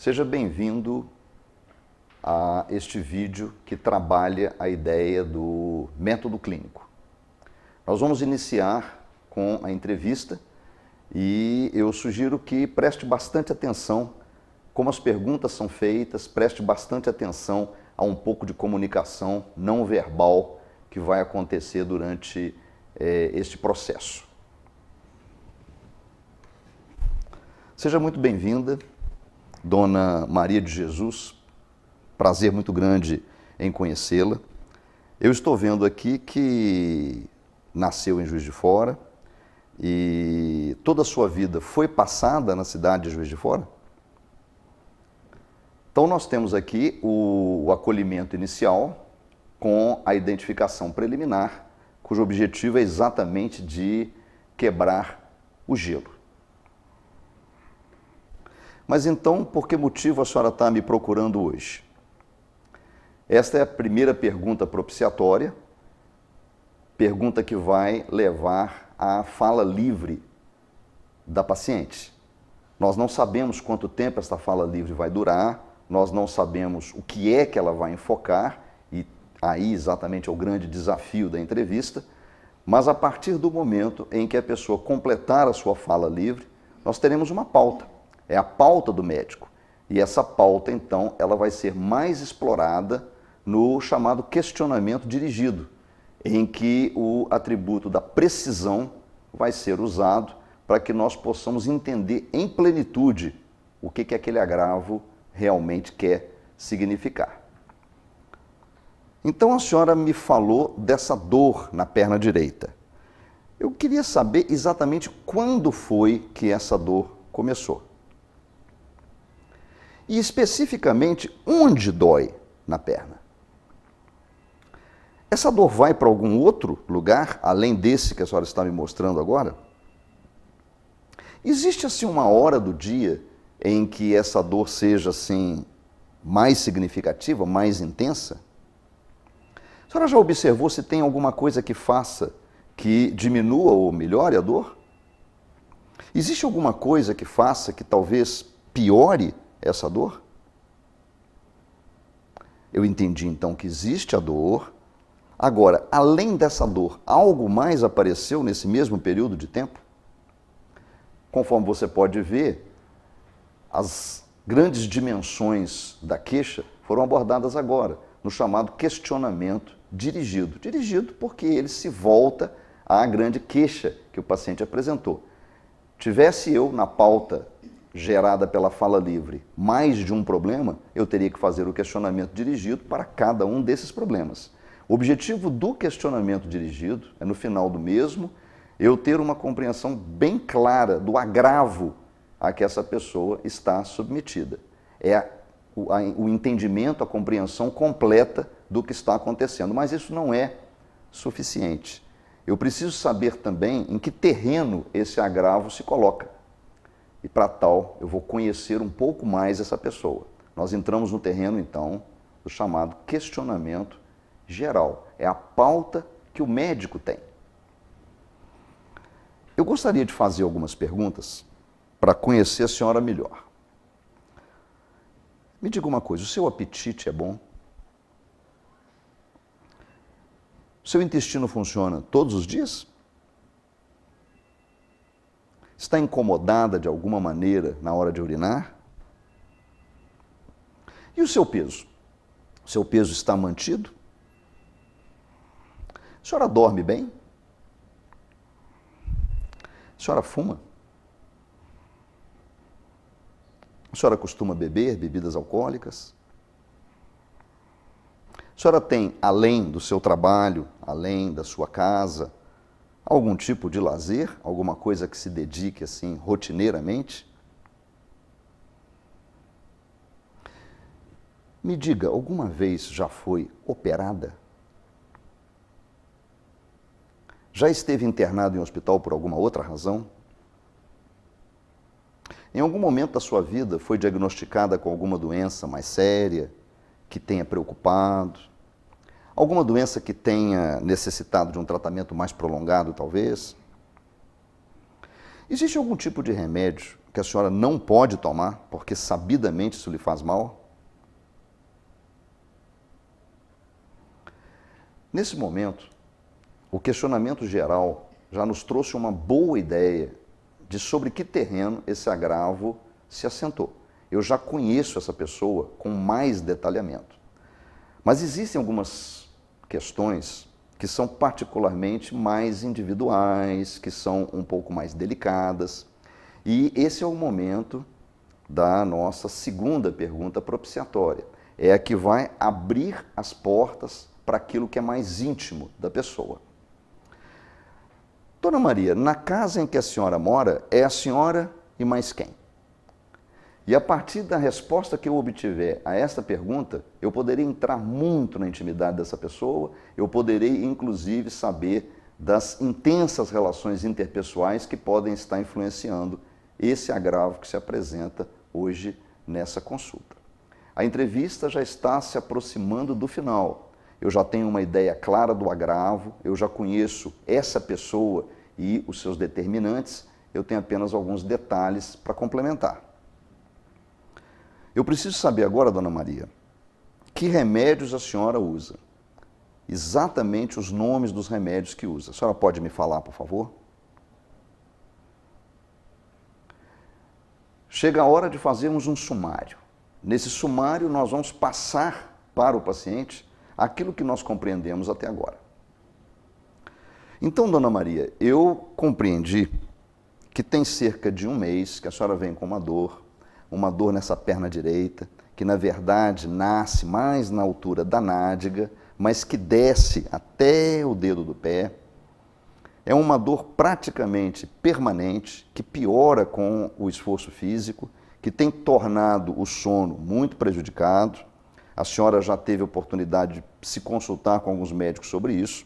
Seja bem-vindo a este vídeo que trabalha a ideia do método clínico. Nós vamos iniciar com a entrevista e eu sugiro que preste bastante atenção como as perguntas são feitas, preste bastante atenção a um pouco de comunicação não verbal que vai acontecer durante este processo. Seja muito bem-vinda, Dona Maria de Jesus, prazer muito grande em conhecê-la. Eu estou vendo aqui que nasceu em Juiz de Fora e toda a sua vida foi passada na cidade de Juiz de Fora? Então nós temos aqui o acolhimento inicial com a identificação preliminar, cujo objetivo é exatamente de quebrar o gelo. Mas então, por que motivo a senhora está me procurando hoje? Esta é a primeira pergunta propiciatória, pergunta que vai levar à fala livre da paciente. Nós não sabemos quanto tempo esta fala livre vai durar, nós não sabemos o que é que ela vai enfocar, e aí exatamente é o grande desafio da entrevista, mas a partir do momento em que a pessoa completar a sua fala livre, nós teremos uma pauta. É a pauta do médico. E essa pauta, então, ela vai ser mais explorada no chamado questionamento dirigido, em que o atributo da precisão vai ser usado para que nós possamos entender em plenitude o que aquele agravo realmente quer significar. Então a senhora me falou dessa dor na perna direita. Eu queria saber exatamente quando foi que essa dor começou. E especificamente onde dói na perna. Essa dor vai para algum outro lugar, além desse que a senhora está me mostrando agora? Existe assim uma hora do dia em que essa dor seja assim mais significativa, mais intensa? A senhora já observou se tem alguma coisa que faça que diminua ou melhore a dor? Existe alguma coisa que faça que talvez piore essa dor? Eu entendi então que existe a dor. Agora, além dessa dor, algo mais apareceu nesse mesmo período de tempo? Conforme você pode ver, as grandes dimensões da queixa foram abordadas agora, no chamado questionamento dirigido. Dirigido porque ele se volta à grande queixa que o paciente apresentou. Tivesse eu na pauta gerada pela fala livre mais de um problema, eu teria que fazer o questionamento dirigido para cada um desses problemas. O objetivo do questionamento dirigido é, no final do mesmo, eu ter uma compreensão bem clara do agravo a que essa pessoa está submetida. É o entendimento, a compreensão completa do que está acontecendo. Mas isso não é suficiente. Eu preciso saber também em que terreno esse agravo se coloca. E para tal, eu vou conhecer um pouco mais essa pessoa. Nós entramos no terreno, então, do chamado questionamento geral. É a pauta que o médico tem. Eu gostaria de fazer algumas perguntas para conhecer a senhora melhor. Me diga uma coisa, o seu apetite é bom? O seu intestino funciona todos os dias? Está incomodada de alguma maneira na hora de urinar? E o seu peso? O seu peso está mantido? A senhora dorme bem? A senhora fuma? A senhora costuma beber bebidas alcoólicas? A senhora tem, além do seu trabalho, além da sua casa, algum tipo de lazer, alguma coisa que se dedique assim rotineiramente? Me diga, alguma vez já foi operada? Já esteve internado em um hospital por alguma outra razão? Em algum momento da sua vida foi diagnosticada com alguma doença mais séria, que tenha preocupado? Alguma doença que tenha necessitado de um tratamento mais prolongado, talvez? Existe algum tipo de remédio que que a senhora não pode tomar, porque sabidamente isso lhe faz mal? Nesse momento, o questionamento geral já nos trouxe uma boa ideia de sobre que terreno esse agravo se assentou. Eu já conheço essa pessoa com mais detalhamento. Mas existem algumas questões que são particularmente mais individuais, que são um pouco mais delicadas. E esse é o momento da nossa segunda pergunta propiciatória. É a que vai abrir as portas para aquilo que é mais íntimo da pessoa. Dona Maria, na casa em que a senhora mora, é a senhora e mais quem? E a partir da resposta que eu obtiver a esta pergunta, eu poderei entrar muito na intimidade dessa pessoa, eu poderei inclusive saber das intensas relações interpessoais que podem estar influenciando esse agravo que se apresenta hoje nessa consulta. A entrevista já está se aproximando do final. Eu já tenho uma ideia clara do agravo, eu já conheço essa pessoa e os seus determinantes, eu tenho apenas alguns detalhes para complementar. Eu preciso saber agora, Dona Maria, que remédios a senhora usa? Exatamente os nomes dos remédios que usa. A senhora pode me falar, por favor? Chega a hora de fazermos um sumário. Nesse sumário, nós vamos passar para o paciente aquilo que nós compreendemos até agora. Então, Dona Maria, eu compreendi que tem cerca de um mês que a senhora vem com uma dor nessa perna direita, que na verdade nasce mais na altura da nádega, mas que desce até o dedo do pé. É uma dor praticamente permanente, que piora com o esforço físico, que tem tornado o sono muito prejudicado. A senhora já teve a oportunidade de se consultar com alguns médicos sobre isso.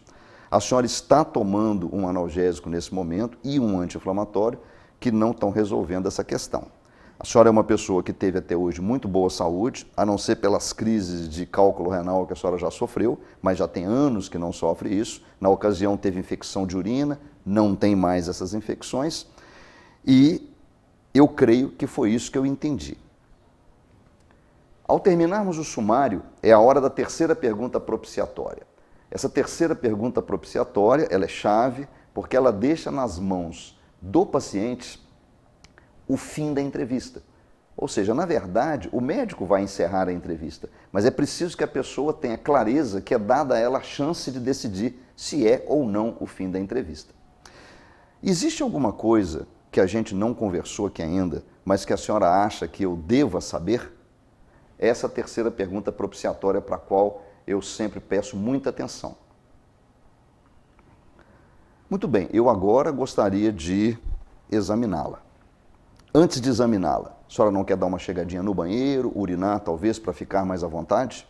A senhora está tomando um analgésico nesse momento e um anti-inflamatório que não estão resolvendo essa questão. A senhora é uma pessoa que teve até hoje muito boa saúde, a não ser pelas crises de cálculo renal que a senhora já sofreu, mas já tem anos que não sofre isso. Na ocasião teve infecção de urina, não tem mais essas infecções. E eu creio que foi isso que eu entendi. Ao terminarmos o sumário, é a hora da terceira pergunta propiciatória. Essa terceira pergunta propiciatória, ela é chave, porque ela deixa nas mãos do paciente o fim da entrevista. Ou seja, na verdade, o médico vai encerrar a entrevista, mas é preciso que a pessoa tenha clareza que é dada a ela a chance de decidir se é ou não o fim da entrevista. Existe alguma coisa que a gente não conversou aqui ainda, mas que a senhora acha que eu deva saber? Essa é a terceira pergunta propiciatória para a qual eu sempre peço muita atenção. Muito bem, eu agora gostaria de examiná-la. Antes de examiná-la, a senhora não quer dar uma chegadinha no banheiro, urinar talvez para ficar mais à vontade?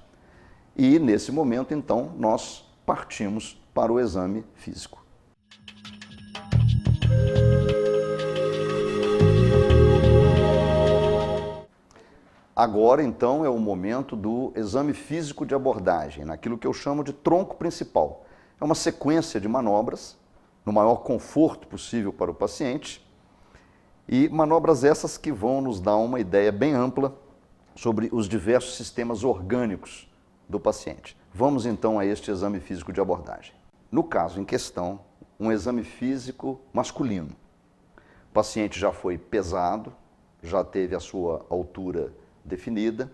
E nesse momento, então, nós partimos para o exame físico. Agora, então, é o momento do exame físico de abordagem, naquilo que eu chamo de tronco principal. É uma sequência de manobras, no maior conforto possível para o paciente, e manobras essas que vão nos dar uma ideia bem ampla sobre os diversos sistemas orgânicos do paciente. Vamos, então, a este exame físico de abordagem. No caso em questão, um exame físico masculino. O paciente já foi pesado, já teve a sua altura definida,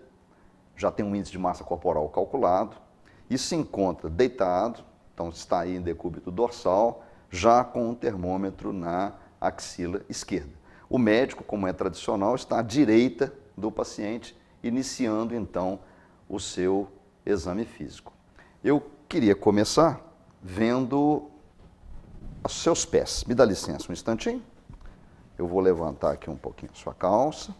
já tem um índice de massa corporal calculado e se encontra deitado, então está aí em decúbito dorsal, já com um termômetro na axila esquerda. O médico, como é tradicional, está à direita do paciente, iniciando então o seu exame físico. Eu queria começar vendo os seus pés. Me dá licença um instantinho. Eu vou levantar aqui um pouquinho a sua calça.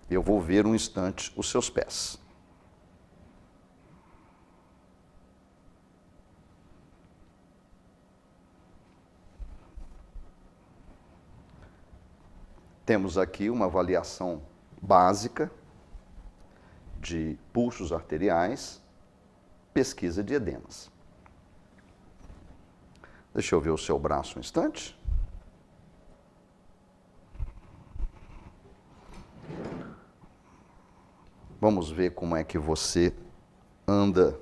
Eu vou ver um instante os seus pés. Temos aqui uma avaliação básica de pulsos arteriais, pesquisa de edemas. Deixa eu ver o seu braço um instante. Vamos ver como é que você anda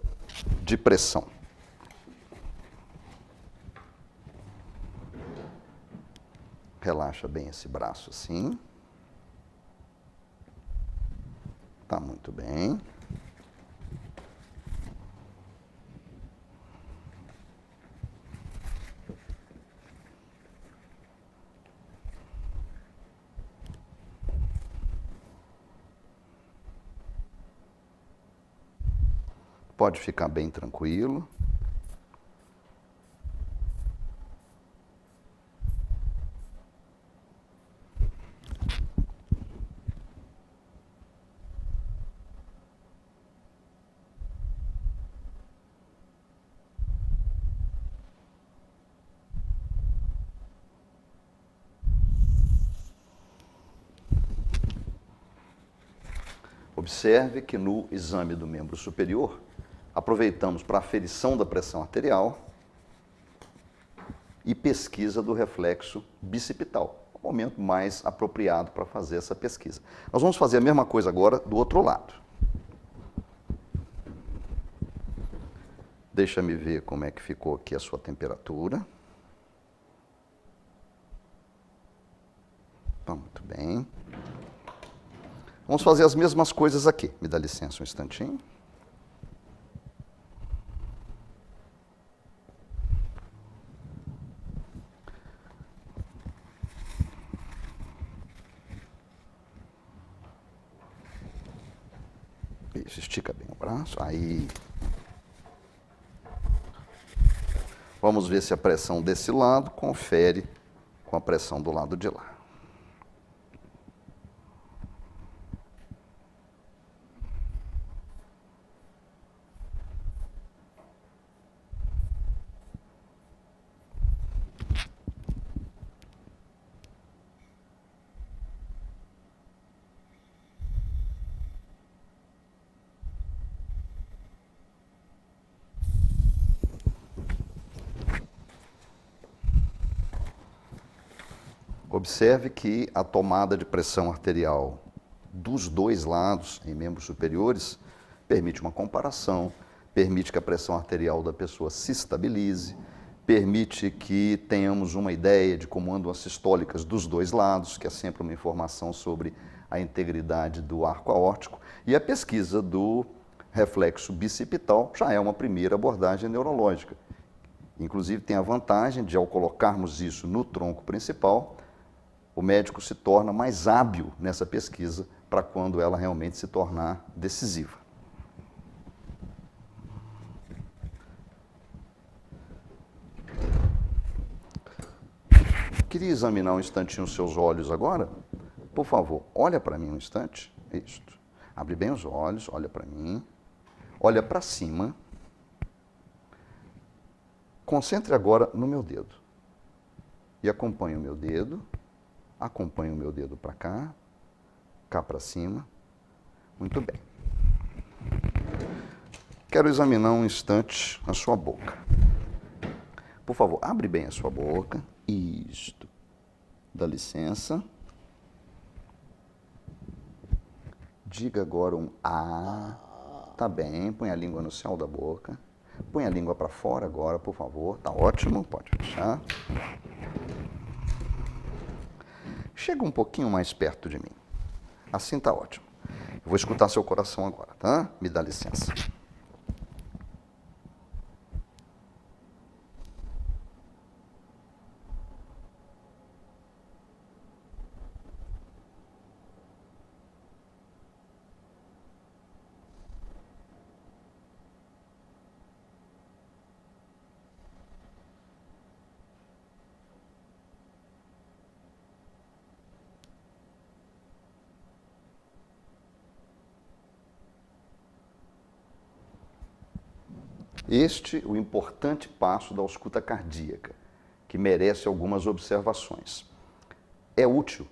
de pressão. Relaxa bem esse braço assim. Tá muito bem. Pode ficar bem tranquilo. Observe que no exame do membro superior, aproveitamos para aferição da pressão arterial e pesquisa do reflexo bicipital, o momento mais apropriado para fazer essa pesquisa. Nós vamos fazer a mesma coisa agora do outro lado. Deixa-me ver como é que ficou aqui a sua temperatura. Tá muito bem. Vamos fazer as mesmas coisas aqui. Me dá licença um instantinho. Isso, estica bem o braço. Aí. Vamos ver se a pressão desse lado confere com a pressão do lado de lá. Observe que a tomada de pressão arterial dos dois lados, em membros superiores, permite uma comparação, permite que a pressão arterial da pessoa se estabilize, permite que tenhamos uma ideia de como andam as sistólicas dos dois lados, que é sempre uma informação sobre a integridade do arco aórtico, e a pesquisa do reflexo bicipital já é uma primeira abordagem neurológica. Inclusive tem a vantagem de, ao colocarmos isso no tronco principal, o médico se torna mais hábil nessa pesquisa para quando ela realmente se tornar decisiva. Queria examinar um instantinho os seus olhos agora. Por favor, olha para mim um instante. Isto. Abre bem os olhos, olha para mim. Olha para cima. Concentre agora no meu dedo. E acompanhe o meu dedo. Acompanhe o meu dedo para cá. Cá para cima. Muito bem. Quero examinar um instante a sua boca. Por favor, abre bem a sua boca. Isto. Dá licença. Diga agora um A. Tá bem, põe a língua no céu da boca. Põe a língua para fora agora, por favor. Tá ótimo, pode fechar. Chega um pouquinho mais perto de mim. Assim tá ótimo. Eu vou escutar seu coração agora, tá? Me dá licença. Este o importante passo da ausculta cardíaca, que merece algumas observações. É útil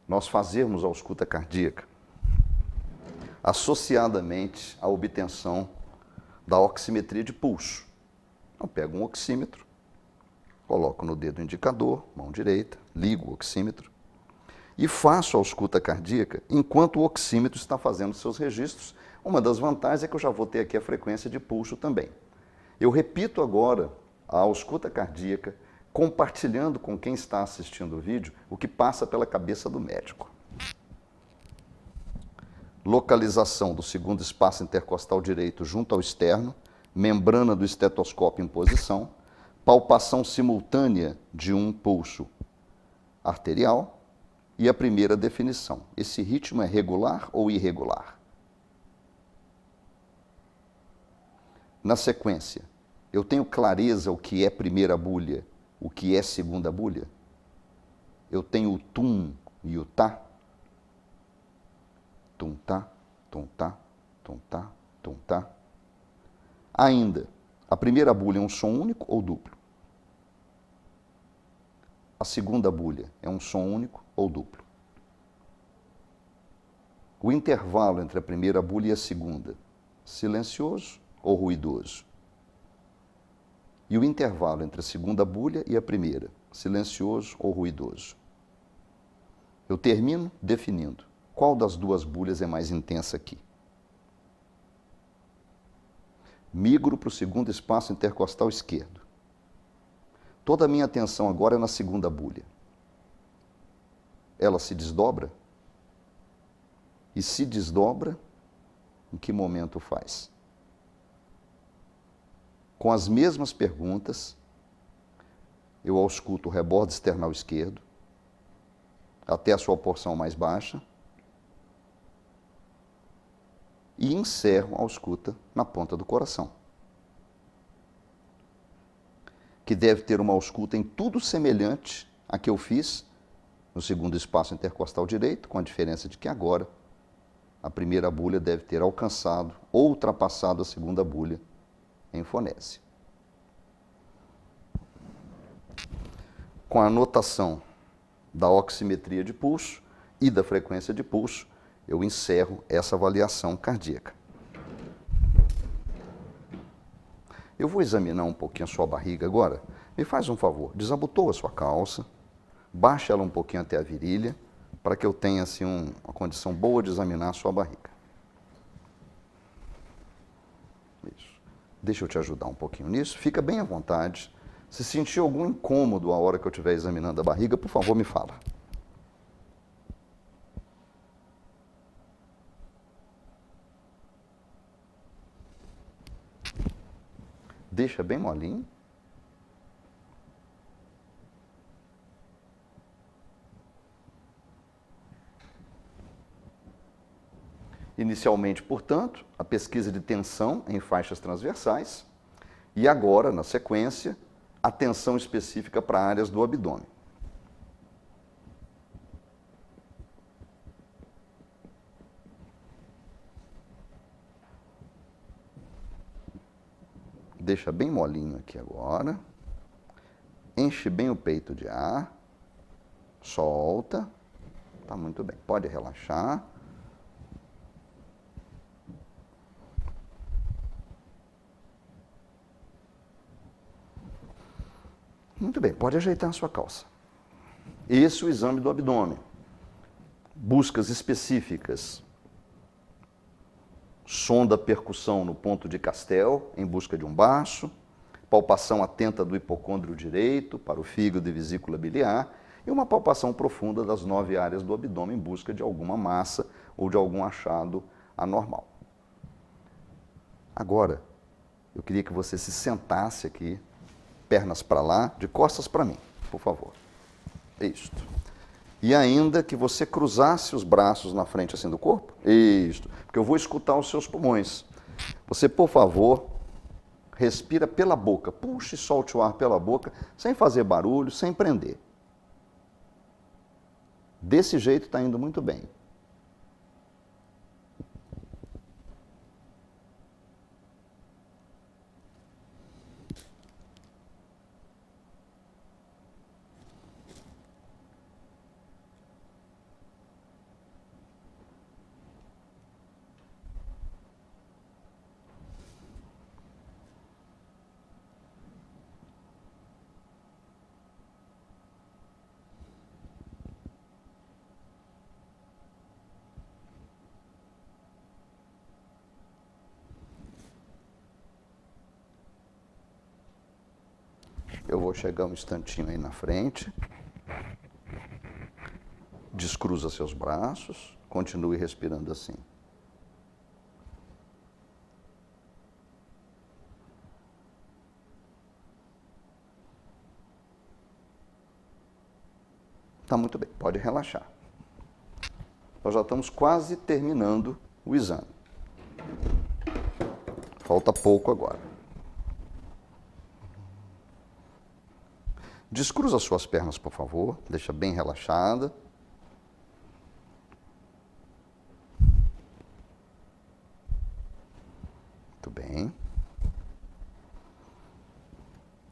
nós fazermos a ausculta cardíaca associadamente à obtenção da oximetria de pulso. Eu pego um oxímetro, coloco no dedo indicador, mão direita, ligo o oxímetro e faço a ausculta cardíaca enquanto o oxímetro está fazendo seus registros. Uma das vantagens é que eu já vou ter aqui a frequência de pulso também. Eu repito agora a ausculta cardíaca, compartilhando com quem está assistindo o vídeo o que passa pela cabeça do médico. Localização do segundo espaço intercostal direito junto ao externo, membrana do estetoscópio em posição, palpação simultânea de um pulso arterial e a primeira definição. Esse ritmo é regular ou irregular? Na sequência, eu tenho clareza o que é primeira bulha, o que é segunda bulha? Eu tenho o tum e o tá? Tum tá, tum tá, tum tá, tum tá. Ainda, a primeira bulha é um som único ou duplo? A segunda bulha é um som único ou duplo? O intervalo entre a primeira bulha e a segunda, silencioso ou ruidoso? E o intervalo entre a segunda bulha e a primeira, silencioso ou ruidoso? Eu termino definindo qual das duas bulhas é mais intensa aqui. Migro para o segundo espaço intercostal esquerdo. Toda a minha atenção agora é na segunda bulha. Ela se desdobra? E se desdobra, em que momento faz? Com as mesmas perguntas, eu ausculto o rebordo external esquerdo, até a sua porção mais baixa, e encerro a ausculta na ponta do coração, que deve ter uma ausculta em tudo semelhante à que eu fiz no segundo espaço intercostal direito, com a diferença de que agora a primeira bulha deve ter alcançado ou ultrapassado a segunda bulha em fonese. Com a anotação da oximetria de pulso e da frequência de pulso, eu encerro essa avaliação cardíaca. Eu vou examinar um pouquinho a sua barriga agora. Me faz um favor, desabotoa a sua calça, baixa ela um pouquinho até a virilha, para que eu tenha assim, uma condição boa de examinar a sua barriga. Isso. Deixa eu te ajudar um pouquinho nisso. Fica bem à vontade. Se sentir algum incômodo a hora que eu estiver examinando a barriga, por favor, me fala. Deixa bem molinho. Inicialmente, portanto, a pesquisa de tensão em faixas transversais e agora, na sequência, a tensão específica para áreas do abdômen. Deixa bem molinho aqui agora. Enche bem o peito de ar. Solta. Tá muito bem. Pode relaxar. Muito bem. Pode ajeitar a sua calça. Esse é o exame do abdômen. Buscas específicas. Sonda percussão no ponto de Castel, em busca de um baço, palpação atenta do hipocôndrio direito para o fígado e vesícula biliar, e uma palpação profunda das 9 áreas do abdômen em busca de alguma massa ou de algum achado anormal. Agora, eu queria que você se sentasse aqui, pernas para lá, de costas para mim, por favor. Isto. E ainda que você cruzasse os braços na frente assim do corpo. Isto. Porque eu vou escutar os seus pulmões. Você, por favor, respira pela boca. Puxe e solte o ar pela boca, sem fazer barulho, sem prender. Desse jeito está indo muito bem. Eu vou chegar um instantinho aí na frente. Descruza seus braços, continue respirando assim. Tá muito bem, pode relaxar. Nós já estamos quase terminando o exame. Falta pouco agora. Descruza suas pernas, por favor, deixa bem relaxada. Muito bem.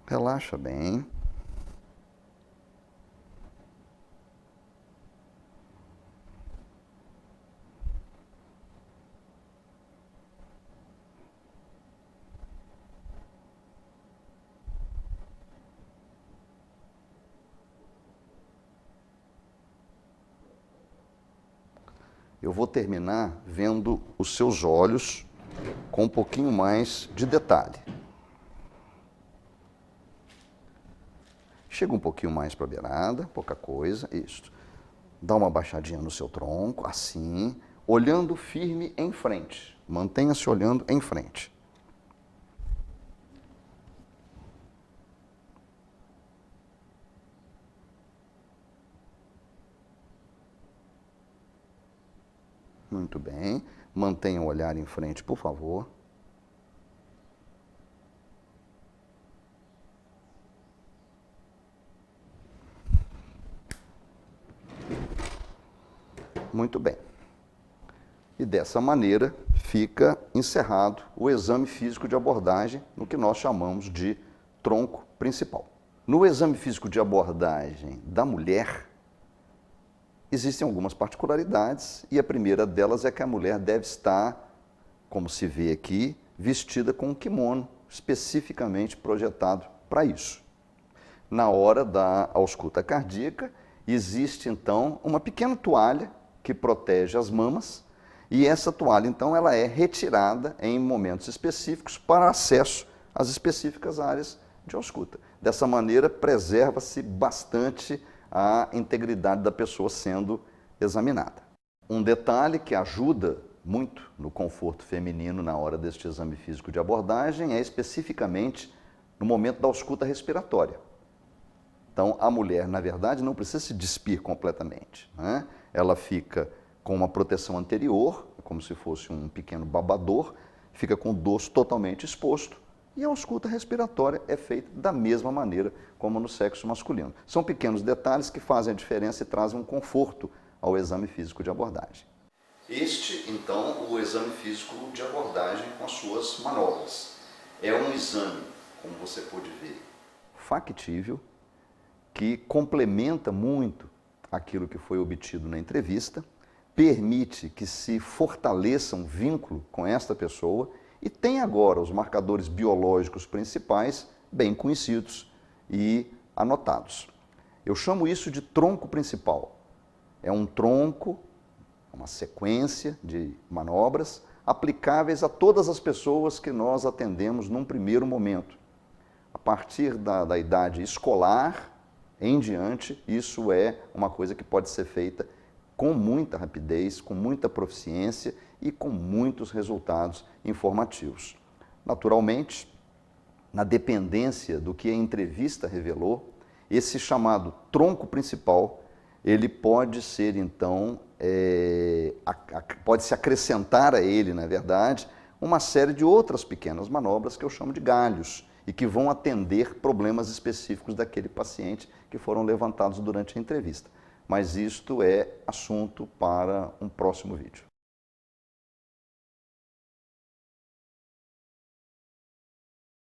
Relaxa bem. Eu vou terminar vendo os seus olhos com um pouquinho mais de detalhe. Chega um pouquinho mais para a beirada, pouca coisa, isso. Dá uma baixadinha no seu tronco, assim, olhando firme em frente. Mantenha-se olhando em frente. Muito bem. Mantenha o olhar em frente, por favor. Muito bem. E dessa maneira fica encerrado o exame físico de abordagem no que nós chamamos de tronco principal. No exame físico de abordagem da mulher, existem algumas particularidades e a primeira delas é que a mulher deve estar, como se vê aqui, vestida com um kimono especificamente projetado para isso. Na hora da ausculta cardíaca, existe então uma pequena toalha que protege as mamas e essa toalha então ela é retirada em momentos específicos para acesso às específicas áreas de ausculta. Dessa maneira, preserva-se bastante a integridade da pessoa sendo examinada. Um detalhe que ajuda muito no conforto feminino na hora deste exame físico de abordagem é especificamente no momento da ausculta respiratória. Então, a mulher, na verdade, não precisa se despir completamente, né? Ela fica com uma proteção anterior, como se fosse um pequeno babador, fica com o dorso totalmente exposto e a ausculta respiratória é feita da mesma maneira como no sexo masculino. São pequenos detalhes que fazem a diferença e trazem um conforto ao exame físico de abordagem. Este, então, o exame físico de abordagem com as suas manobras. É um exame, como você pode ver, factível, que complementa muito aquilo que foi obtido na entrevista, permite que se fortaleça um vínculo com esta pessoa e tem agora os marcadores biológicos principais bem conhecidos e anotados. Eu chamo isso de tronco principal. É um tronco, uma sequência de manobras aplicáveis a todas as pessoas que nós atendemos num primeiro momento. A partir da idade escolar em diante, isso é uma coisa que pode ser feita com muita rapidez, com muita proficiência e com muitos resultados informativos. Naturalmente, na dependência do que a entrevista revelou, esse chamado tronco principal, ele pode ser então, pode se acrescentar a ele, na verdade, uma série de outras pequenas manobras que eu chamo de galhos e que vão atender problemas específicos daquele paciente que foram levantados durante a entrevista. Mas isto é assunto para um próximo vídeo.